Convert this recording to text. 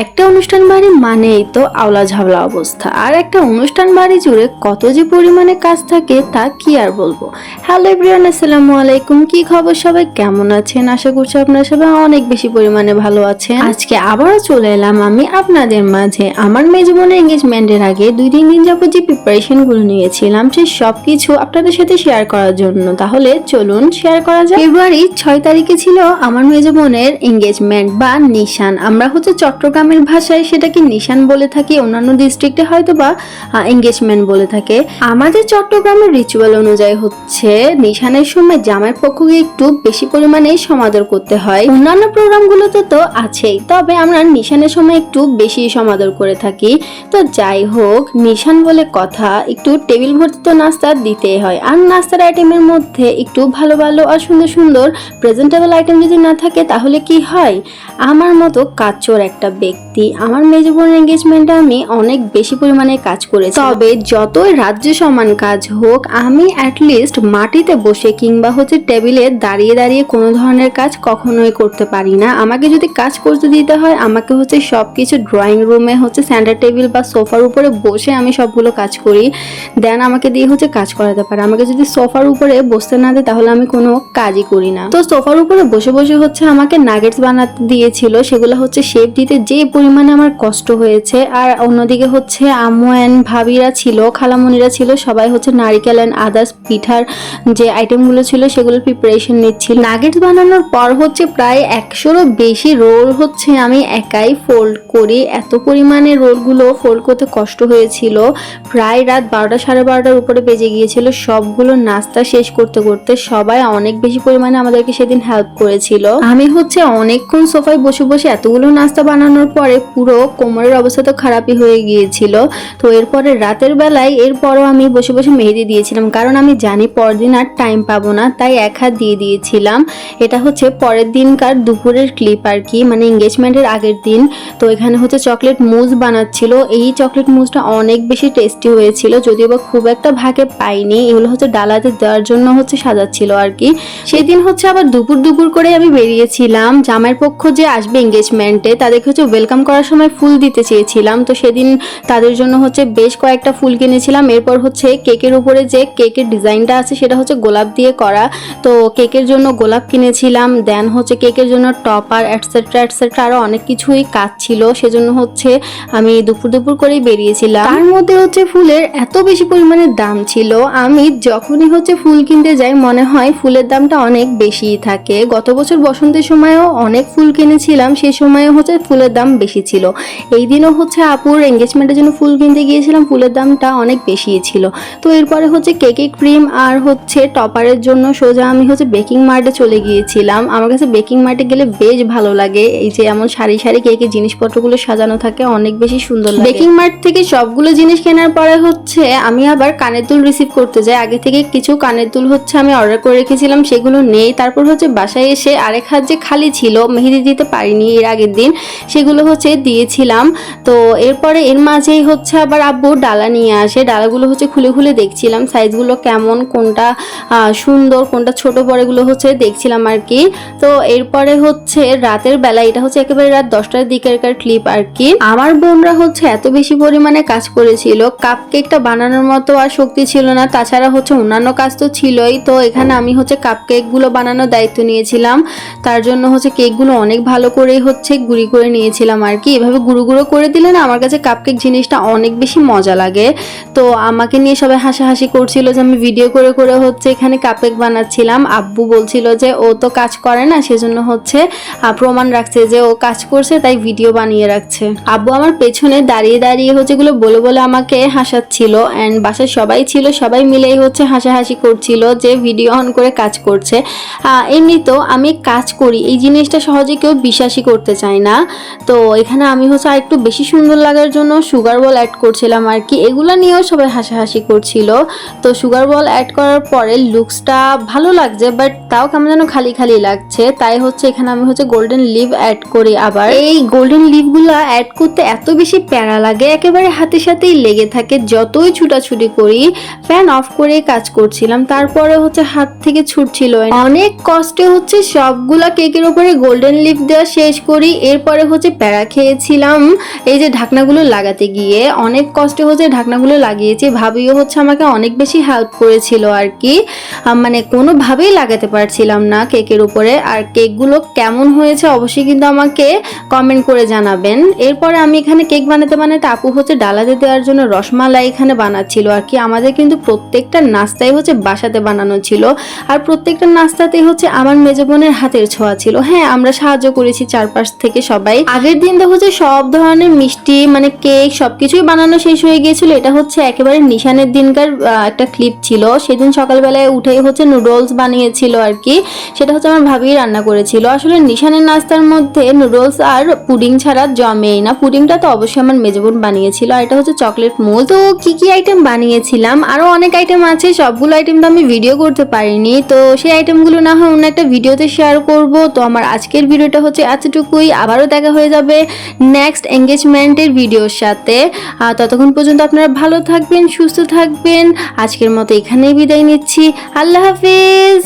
একটা অনুষ্ঠান বাড়ি মানেই তো আওলা ঝাওলা অবস্থা, আর একটা অনুষ্ঠান বাড়ি জুড়ে কত যে পরিমাণে কাজ থাকে তা কি আর বলবো। হ্যালো এভরিওয়ান, আসসালামু আলাইকুম। কি খবর, সবাই কেমন আছেন? আশা করছি আপনারা সবাই অনেক বেশি পরিমাণে ভালো আছেন। আজকে আবারও চলে এলাম আমি আপনাদের মাঝে আমার মেজ বোনের এঙ্গেজমেন্টের আগে 2-3 দিন যাবত যে প্রিপারেশন গুলো নিয়েছিলাম সে সবকিছু আপনাদের সাথে শেয়ার করার জন্য। তাহলে চলুন শেয়ার করা যাক। ফেব্রুয়ারি 6 তারিখে ছিল আমার মেজ বোনের এঙ্গেজমেন্ট বা নিশান। আমরা হচ্ছে চট্টগ্রামের ভাষায় সেটাকে নিশান বলে থাকি, অন্যান্য ডিস্ট্রিক্টে হয়তো বা এঙ্গেজমেন্ট বলে থাকে। আমাদের চট্টগ্রামের রিচুয়াল অনুযায়ী হচ্ছে নিশানের সময় জামাইয়ের পক্ষকে একটু বেশি পরিমাণে সমাদর করতে হয়। অন্যান্য প্রোগ্রামগুলোতে তো আছেই, তবে আমরা নিশানের সময় একটু বেশি সমাদর করে থাকি। তো যাই হোক, নিশান বলে কথা, একটু টেবিল ভর্তি তো নাস্তা দিতেই হয়। আর নাস্তার আইটেমের মধ্যে একটু ভালো ভালো আর সুন্দর সুন্দর প্রেজেন্টেবল আইটেম যদি না থাকে তাহলে কি হয়। আমার মতো কাজচোর একটা ব্যক্তি, আমার মেজ বোনের এঙ্গেজমেন্টে আমি অনেক বেশি পরিমাণে কাজ করেছি। তবে যতই রাজ্য সমান কাজ হোক, আমি অ্যাটলিস্ট মাটিতে বসে কিংবা হচ্ছে টেবিলে দাঁড়িয়ে দাঁড়িয়ে কোনো ধরনের কাজ কখনোই করতে পারি না। আমাকে যদি কাজ করতে দিতে হয়, আমাকে হচ্ছে সবকিছু ড্রয়িং রুমে হচ্ছে সেন্টার টেবিল বা সোফার উপরে বসে আমি সবগুলো কাজ করি, দেন আমাকে দিয়ে হচ্ছে কাজ করাতে পারে। আমাকে যদি সোফার উপরে বসতে না দেয় তাহলে আমি কোনো কাজই করি না। তো সোফার উপরে বসে বসে হচ্ছে আমাকে নাগেটস বানাতে দিয়েছিল, সেগুলো হচ্ছে শেপ দিতে যে পরিমাণে আমার কষ্ট হয়েছে। আর অন্যদিকে হচ্ছে আম্মু অ্যান্ড ভাবিরা ছিল, খালামণিরা ছিল, সবাই হচ্ছে নারিকেল অ্যান্ড আদার্স পিঠার যে আইটেমগুলো ছিল সেগুলোর প্রিপারেশন নিচ্ছিল। নাগেটস বানানোর পর হচ্ছে প্রায় 100-এরও বেশি রোল হচ্ছে আমি একাই ফোল্ড করি। এত পরিমাণে রোলগুলো ফোল্ড করতে কষ্ট হয়েছিল, প্রায় রাত 12টা 12:30টার উপরে বেজে গিয়েছিল। সবগুলো নাস্তা শেষ করতে করতে সবাই অনেক বেশি পরিমাণে আমাদেরকে সেদিন হেল্প করেছিল। আমি হচ্ছে অনেকক্ষণ সোফায় বসে বসে এতগুলো নাস্তা বানানোর পরে পুরো কোমরের অবস্থা তো খারাপই হয়ে গিয়েছিল। তো এরপরে রাতের বেলায় এরপরও আমি বসে বসে মেহেদি দিয়েছিলাম, কারণ আমি জানি পরদিন আর টাইম পাবো না, তাই এক হাত দিয়ে দিয়েছিলাম। এটা হচ্ছে পরের দিনকার দুপুরের ক্লিপ আর কি, মানে এঙ্গেজমেন্টের আগের দিন। তো এখানে হচ্ছে চকলেট মুজ বানাচ্ছিল। এই চকলেট মুজটা অনেক বেশি টেস্টি হয়েছিল, যদিও বা খুব একটা ভাগে পাইনি। এগুলো হচ্ছে ডালাতে দেওয়ার জন্য হচ্ছে সাজাচ্ছিল আর কি। সেদিন হচ্ছে আবার দুপুর দুপুর করে আমি বেরিয়েছিলাম। জামাইয়ের পক্ষ যে আসবে এঙ্গেজমেন্টে তাদেরকে হচ্ছে ওয়েলকাম করার সময় ফুল দিতে চেয়েছিলাম, তো সেদিন তাদের জন্য হচ্ছে বেশ কয়েকটা ফুল কিনেছিলাম। এরপর হচ্ছে কেকের উপরে যে কেকের ডিজাইনটা আছে সেটা হচ্ছে গোলাপ দিয়ে করা, তো কেকের জন্য গোলাপ কিনেছিলাম। দেন হচ্ছে কেকের জন্য টপার এটসেট্রা এটসেট্রা আরো অনেক কিছুই কাজ ছিল, সেজন্য হচ্ছে আমি দুপুর দুপুর করেই বেরিয়েছিলাম। তার মধ্যে হচ্ছে ফুলের এত বেশি পরিমাণে দাম ছিল, আমি যখনই হচ্ছে ফুল কিনতে যাই মনে হয় ফুলের দামটা অনেক বেশি থাকে। গত বছর বসন্তের সময়ও অনেক ফুল কিনেছিলাম, সেই সময়ও হচ্ছে ফুলের দাম বেশি ছিল। এই দিনও হচ্ছে আপুর এঙ্গেজমেন্টের জন্য ফুল কিনতে গিয়েছিলাম, ফুলের দামটা অনেক বেশি ছিল। তো এরপরে হচ্ছে কেকে ক্রিম আর হচ্ছে টপারের জন্য সোজা আমি হচ্ছে বেকিং মার্টে চলে গিয়েছিলাম। আমার কাছে বেকিং মার্টে গেলে বেশ ভালো লাগে, এই যে এমন সারি সারি কেকের জিনিসপত্রগুলো সাজানো থাকে, অনেক বেশি সুন্দর লাগে। বেকিং মার্ট থেকে সবগুলো জিনিস কেনার পরে হচ্ছে আমি আবার কানের দুল রিসিভ করতে যাই। আগে থেকে কিছু কানের দুল হচ্ছে আমি অর্ডার করে রেখেছিলাম, সেগুলো নেই। তারপর হচ্ছে বাসায় এসে আরেক হাত যে খালি ছিল, মেহেদি দিতে পারিনি এর আগের দিন, সেগুলো হচ্ছে দিয়েছিলাম। তো এরপরে এর মাঝেই হচ্ছে আবার আব্বু ডালা নিয়ে আসে। ডালাগুলো হচ্ছে খুলে খুলে দেখছিলাম সাইজগুলো কেমন, কোনটা সুন্দর কোনটা ছোট বড়, এগুলো হচ্ছে দেখছিলাম আর কি। তো এরপরে হচ্ছে রাতের বেলা, এটা হচ্ছে একেবারে রাত 10টার দিকেরকার ক্লিপ আর কি। আমার বোনরা হচ্ছে এত বেশি পরিমাণে কাজ করেছিল, কাপ কেকটা বানানোর মতো আর শক্তি ছিল না, তাছাড়া হচ্ছে অন্যান্য কাজ তো ছিলই। তো এখানে আমি হচ্ছে কাপ কেকগুলো বানানোর দায়িত্ব নিয়েছিলাম, তার জন্য হচ্ছে কেকগুলো অনেক ভালো করেই হচ্ছে গুঁড়ি করে নিয়েছিলাম আর কি। এভাবে গুঁড়ো গুঁড়ো করে দিলে না আমার কাছে কাপকেক জিনিসটা অনেক বেশি মজা লাগে। তো আমাকে নিয়ে সবাই হাসাহাসি করছিল যে আমি ভিডিও করে করে হচ্ছে এখানে কাপকেক বানাচ্ছিলাম। আব্বু বলছিল যে ও তো কাজ করে না, সেজন্য হচ্ছে প্রমাণ রাখছে যে ও কাজ করছে, তাই ভিডিও বানিয়ে রাখছে। আব্বু আমার পেছনে দাঁড়িয়ে দাঁড়িয়ে হচ্ছে এগুলো বলে বলে আমাকে হাসাচ্ছিল, অ্যান্ড বাসায় সবাই ছিল, সবাই মিলেই হচ্ছে হাসাহাসি করছিল যে ভিডিও অন করে কাজ করছে। এমনিতেও আমি কাজ করি এই জিনিসটা সহজে কেউ বিশ্বাসই করতে চায় না। তো এখানে আমি হচ্ছে আর একটু বেশি সুন্দর লাগার জন্য সুগার বল অ্যাড করছিলাম আর কি। এগুলো নিয়েও সবাই হাসাহাসি করছিল। তো সুগার বল অ্যাড করার পরে লুকসটা ভালো লাগছে, বাট তাও কেমন যেন খালি খালি লাগছে, তাই হচ্ছে এখানে আমি হচ্ছে গোল্ডেন লিভ অ্যাড করি। আবার এই গোল্ডেন লিভগুলো অ্যাড করতে এত বেশি প্যারা লাগে, একেবারে হাতের সাথেই লেগে থাকে। যতই ছুটাছুটি করি, ফ্যান অফ করে কাজ করছিলাম, তারপরে হচ্ছে হাত থেকে ছুটছিল। অনেক কষ্টে হচ্ছে সবগুলা কেকের উপরে গোল্ডেন লিভ দেওয়া শেষ করি। এরপরে হচ্ছে প্যারা খেয়েছিলাম এই যে ঢাকনাগুলো লাগাতে গিয়ে। অনেক কষ্ট হচ্ছে ঢাকনাগুলো লাগিয়েছি, ভাবিও হচ্ছে আমাকে অনেক বেশি হেল্প করেছিল আর কি। মানে কোনোভাবেই লাগাতে পারছিলাম না কেকের উপরে। আর কেকগুলো কেমন হয়েছে অবশ্যই কিন্তু আমাকে কমেন্ট করে জানাবেন। এরপরে আমি এখানে কেক বানাতে বানাতে আপু হচ্ছে ডালাতে দেওয়ার জন্য রসমালাই এখানে বানাচ্ছিল আর কি। আমাদের কিন্তু প্রত্যেকটা নাস্তাই হচ্ছে বাসাতে বানানো ছিল, আর প্রত্যেকটা নাস্তাতেই হচ্ছে আমার মেজো বোনের হাতের ছোঁয়া ছিল। হ্যাঁ, আমরা সাহায্য করেছি চারপাশ থেকে সবাই। আগের দিন তো হচ্ছে সব ধরনের মিষ্টি মানে কেক সবকিছুই বানানো শেষ হয়ে গিয়েছিল। এটা হচ্ছে একেবারে নিশানের দিনকার একটা ক্লিপ ছিল। সেদিন সকালবেলায় উঠেই হচ্ছে নুডলস বানিয়েছিল আর কি। সেটা হচ্ছে আমার ভাবি রান্না করেছিল। আসলে নিশানের নাস্তার মধ্যে নুডলস আর পুডিং ছাড়া জমেই না। পুডিংটা তো অবশ্যই আমার মেজো বোন বানিয়েছিল, আর এটা হচ্ছে চকলেট মোল। তো কি কি আইটেম বানিয়েছিলাম, আরো অনেক আইটেম আছে, সবগুলো আইটেম তো আমি ভিডিও করতে পারিনি। তো সেই আইটেমগুলো না হয় অন্য একটা ভিডিওতে শেয়ার করব। তো আমার আজকের ভিডিওটা হচ্ছে এতটুকুই। আবারও দেখা হয়ে যাবে নেক্সট এঙ্গেজমেন্টের ভিডিওর সাথে। ততক্ষণ পর্যন্ত আপনারা ভালো থাকবেন, সুস্থ থাকবেন। আজকের মতো এখানেই বিদায় নিচ্ছি। আল্লাহ হাফিজ।